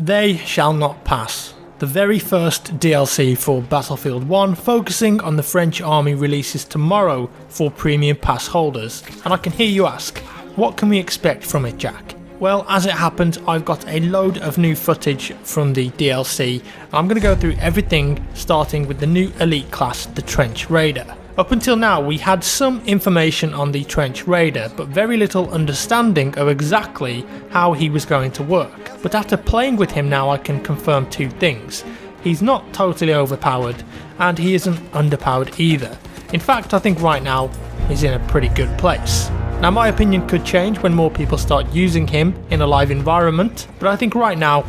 They shall not pass. The very first DLC for Battlefield 1 focusing on the French army releases tomorrow for premium pass holders, and I can hear you ask, what can we expect from it, Jack? Well, as it happens, I've got a load of new footage from the DLC. I'm going to go through everything starting with the new elite class, the Trench Raider. Up until now we had some information on the Trench Raider, but very little understanding of exactly how he was going to work. But after playing with him now I can confirm two things. He's not totally overpowered, and he isn't underpowered either. In fact, I think right now he's in a pretty good place. Now my opinion could change when more people start using him in a live environment, but I think right now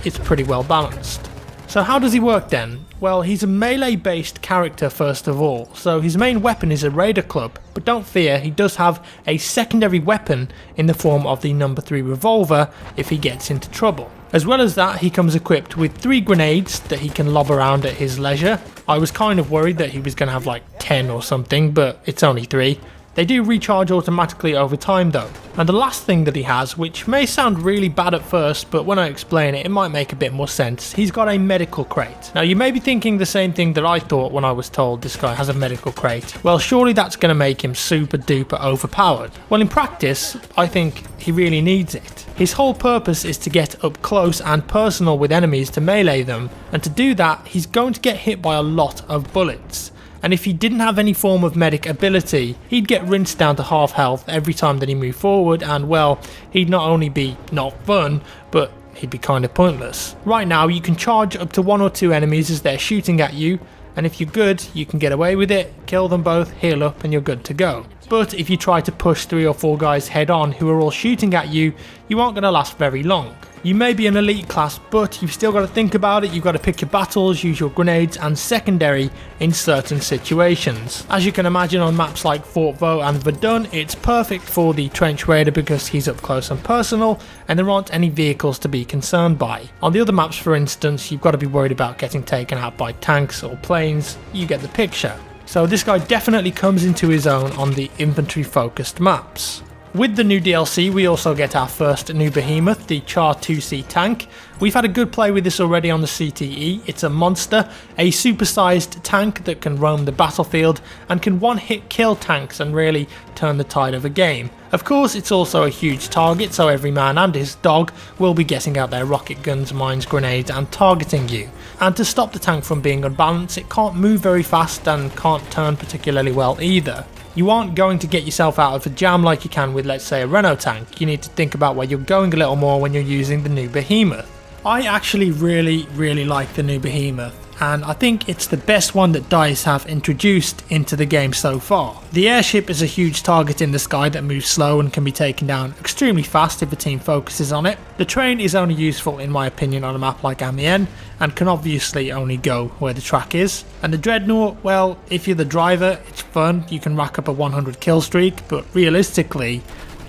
it's pretty well balanced. So how does he work then? Well, he's a melee based character first of all, so his main weapon is a Raider Club, but don't fear, he does have a secondary weapon in the form of the No. 3 revolver if he gets into trouble. As well as that, he comes equipped with 3 grenades that he can lob around at his leisure. I was kind of worried that he was going to have like 10 or something, but it's only 3. They do recharge automatically over time though. And the last thing that he has, which may sound really bad at first, but when I explain it, it might make a bit more sense. He's got a medical crate. Now you may be thinking the same thing that I thought when I was told this guy has a medical crate. Well, surely that's going to make him super duper overpowered. Well, in practice, I think he really needs it. His whole purpose is to get up close and personal with enemies to melee them, and to do that, he's going to get hit by a lot of bullets. And if he didn't have any form of medic ability, he'd get rinsed down to half health every time that he moved forward, and well, he'd not only be not fun, but he'd be kind of pointless. Right now you can charge up to 1 or 2 enemies as they're shooting at you, and if you're good, you can get away with it, kill them both, heal up, and you're good to go. But if you try to push 3 or 4 guys head on who are all shooting at you, you aren't going to last very long. You may be an elite class, but you've still got to think about it. You've got to pick your battles, use your grenades and secondary in certain situations. As you can imagine, on maps like Fort Vaux and Verdun, it's perfect for the Trench Raider because he's up close and personal and there aren't any vehicles to be concerned by. On the other maps, for instance, you've got to be worried about getting taken out by tanks or planes. You get the picture. So this guy definitely comes into his own on the infantry focused maps. With the new DLC, we also get our first new behemoth, the Char 2C tank. We've had a good play with this already on the CTE. It's a monster, a supersized tank that can roam the battlefield and can one-hit kill tanks and really turn the tide of a game. Of course, it's also a huge target, so every man and his dog will be getting out their rocket guns, mines, grenades and targeting you. And to stop the tank from being unbalanced, it can't move very fast and can't turn particularly well either. You aren't going to get yourself out of a jam like you can with, let's say, a Renault tank. You need to think about where you're going a little more when you're using the new behemoth. I actually really like the new behemoth, and I think it's the best one that DICE have introduced into the game so far. The airship is a huge target in the sky that moves slow and can be taken down extremely fast if a team focuses on it. The train is only useful in my opinion on a map like Amiens and can obviously only go where the track is. And the Dreadnought, well, if you're the driver, it's fun, you can rack up a 100 kill streak, but realistically,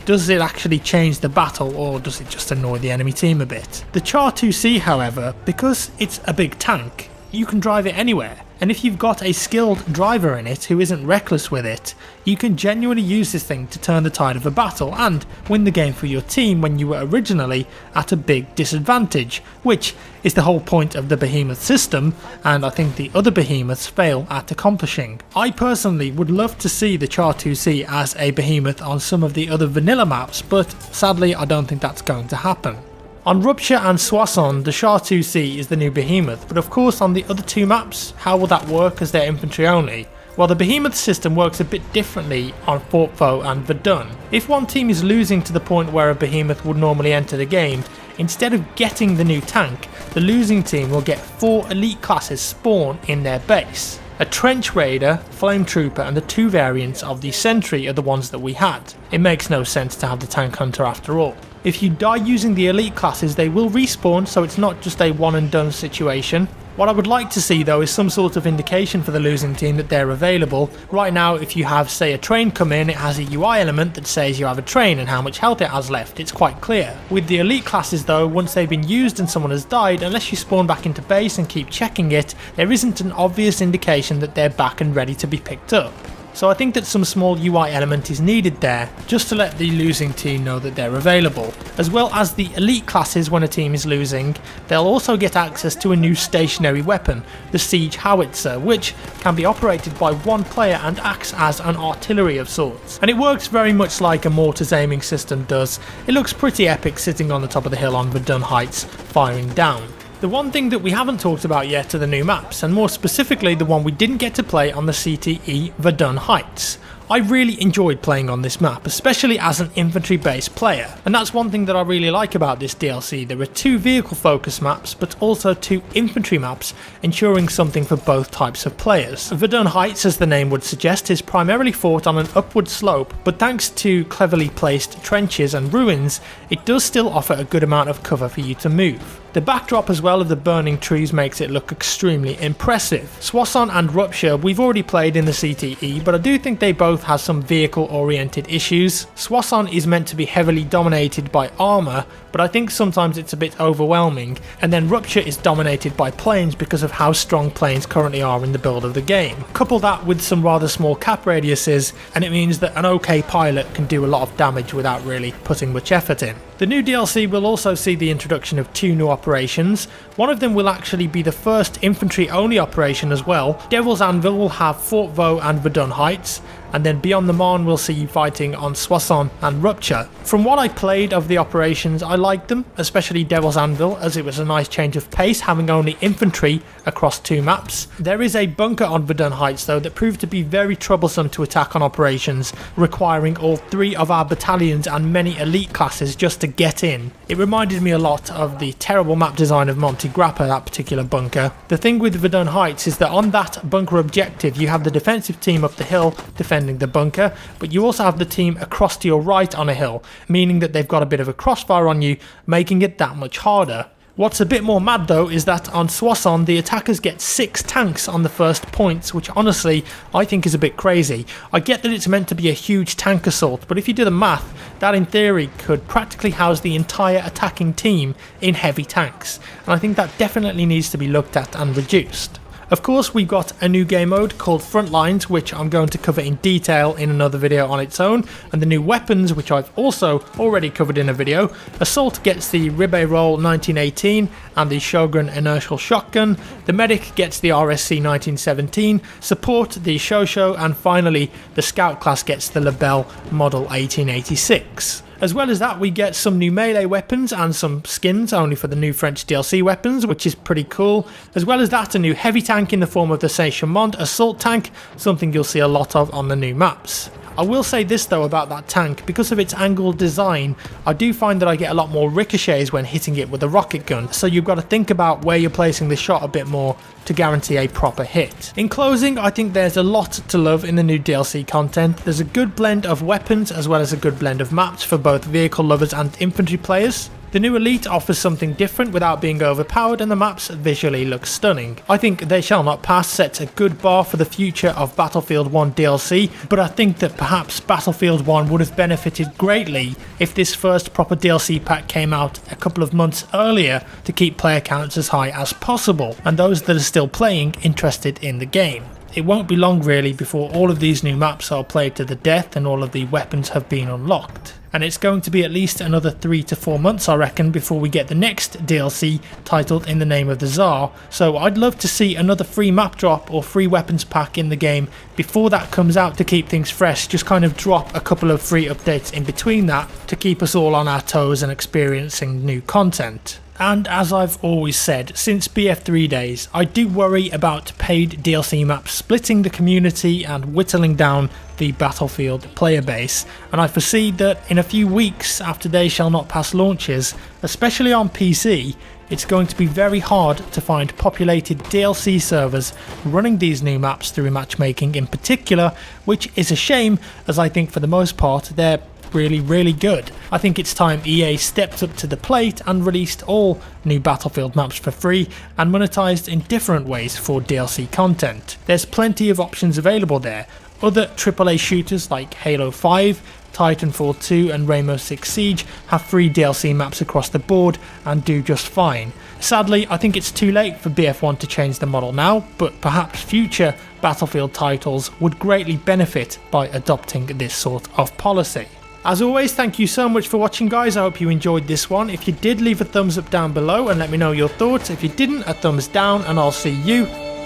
does it actually change the battle or does it just annoy the enemy team a bit? The Char 2C, however, because it's a big tank, you can drive it anywhere, and if you've got a skilled driver in it who isn't reckless with it, you can genuinely use this thing to turn the tide of a battle and win the game for your team when you were originally at a big disadvantage, which is the whole point of the behemoth system, and I think the other behemoths fail at accomplishing. I personally would love to see the Char 2C as a behemoth on some of the other vanilla maps, but sadly I don't think that's going to happen. On Rupture and Soissons, the Char 2C is the new behemoth, but of course on the other 2 maps, how will that work as they're infantry only? Well, the behemoth system works a bit differently on Fort Vaux and Verdun. If one team is losing to the point where a behemoth would normally enter the game, instead of getting the new tank, the losing team will get 4 elite classes spawn in their base. A Trench Raider, Flame Trooper and the 2 variants of the Sentry are the ones that we had. It makes no sense to have the Tank Hunter after all. If you die using the elite classes, they will respawn, so it's not just a one and done situation. What I would like to see though is some sort of indication for the losing team that they're available. Right now, if you have, say, a train come in, it has a UI element that says you have a train and how much health it has left. It's quite clear. With the elite classes though, once they've been used and someone has died, unless you spawn back into base and keep checking it, there isn't an obvious indication that they're back and ready to be picked up. so I think that some small UI element is needed there, just to let the losing team know that they're available. As well as the elite classes when a team is losing, they'll also get access to a new stationary weapon, the Siege Howitzer, which can be operated by one player and acts as an artillery of sorts. And it works very much like a mortar's aiming system does. It looks pretty epic sitting on the top of the hill on Verdun Heights, firing down. The one thing that we haven't talked about yet are the new maps, and more specifically the one we didn't get to play on the CTE Verdun Heights. I really enjoyed playing on this map, especially as an infantry based player, and that's one thing that I really like about this DLC. There are 2 vehicle focused maps but also 2 infantry maps, ensuring something for both types of players. Verdun Heights, as the name would suggest, is primarily fought on an upward slope, but thanks to cleverly placed trenches and ruins, it does still offer a good amount of cover for you to move. The backdrop as well of the burning trees makes it look extremely impressive. Soissons and Rupture we've already played in the CTE, but I do think they both have some vehicle oriented issues. Soissons is meant to be heavily dominated by armour, but I think sometimes it's a bit overwhelming, and then Rupture is dominated by planes because of how strong planes currently are in the build of the game. Couple that with some rather small cap radiuses, and it means that an OK pilot can do a lot of damage without really putting much effort in. The new DLC will also see the introduction of 2 new operations. One of them will actually be the first infantry only operation as well. Devil's Anvil will have Fort Vaux and Verdun Heights, and then Beyond the Marne we'll see you fighting on Soissons and Rupture. From what I played of the operations, I liked them, especially Devil's Anvil, as it was a nice change of pace having only infantry across 2 maps. There is a bunker on Verdun Heights though that proved to be very troublesome to attack on operations, requiring all 3 of our battalions and many elite classes just to get in. It reminded me a lot of the terrible map design of Monte Grappa, that particular bunker. The thing with Verdun Heights is that on that bunker objective you have the defensive team up the hill defending the bunker, but you also have the team across to your right on a hill, meaning that they've got a bit of a crossfire on you, making it that much harder. What's a bit more mad though is that on Soissons the attackers get 6 tanks on the first points, which honestly I think is a bit crazy. I get that it's meant to be a huge tank assault, but if you do the math, that in theory could practically house the entire attacking team in heavy tanks, and I think that definitely needs to be looked at and reduced. Of course, we've got a new game mode called Frontlines, which I'm going to cover in detail in another video on its own, and the new weapons, which I've also already covered in a video. Assault gets the Ribeyrolles 1918 and the Shogun inertial shotgun, the Medic gets the RSC 1917, Support the Shosho, and finally the Scout class gets the Lebel model 1886. As well as that, we get some new melee weapons and some skins only for the new French DLC weapons, which is pretty cool. As well as that, a new heavy tank in the form of the Saint-Chamond assault tank, something you'll see a lot of on the new maps. I will say this though about that tank, because of its angled design, I do find that I get a lot more ricochets when hitting it with a rocket gun, so you've got to think about where you're placing the shot a bit more to guarantee a proper hit. In closing, I think there's a lot to love in the new DLC content. There's a good blend of weapons as well as a good blend of maps for both vehicle lovers and infantry players. The new Elite offers something different without being overpowered, and the maps visually look stunning. I think They Shall Not Pass sets a good bar for the future of Battlefield 1 DLC, but I think that perhaps Battlefield 1 would have benefited greatly if this first proper DLC pack came out a couple of months earlier to keep player counts as high as possible, and those that are still playing interested in the game. It won't be long really before all of these new maps are played to the death and all of the weapons have been unlocked. And it's going to be at least another 3 to 4 months I reckon before we get the next DLC titled In the Name of the Tsar, so I'd love to see another free map drop or free weapons pack in the game before that comes out to keep things fresh. Just kind of drop a couple of free updates in between that to keep us all on our toes and experiencing new content. And as I've always said, since BF3 days, I do worry about paid DLC maps splitting the community and whittling down the Battlefield player base, and I foresee that in a few weeks after They Shall Not Pass launches, especially on PC, it's going to be very hard to find populated DLC servers running these new maps through matchmaking in particular, which is a shame as I think for the most part they're really good. I think it's time EA stepped up to the plate and released all new Battlefield maps for free and monetized in different ways for DLC content. There's plenty of options available there. Other AAA shooters like Halo 5 Titanfall 2 and Rainbow Six Siege have free DLC maps across the board and do just fine. Sadly, I think it's too late for BF1 to change the model now, but perhaps future Battlefield titles would greatly benefit by adopting this sort of policy. As always, thank you so much for watching, guys. I hope you enjoyed this one. If you did, leave a thumbs up down below and let me know your thoughts. If you didn't, a thumbs down, and I'll see you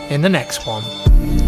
in the next one.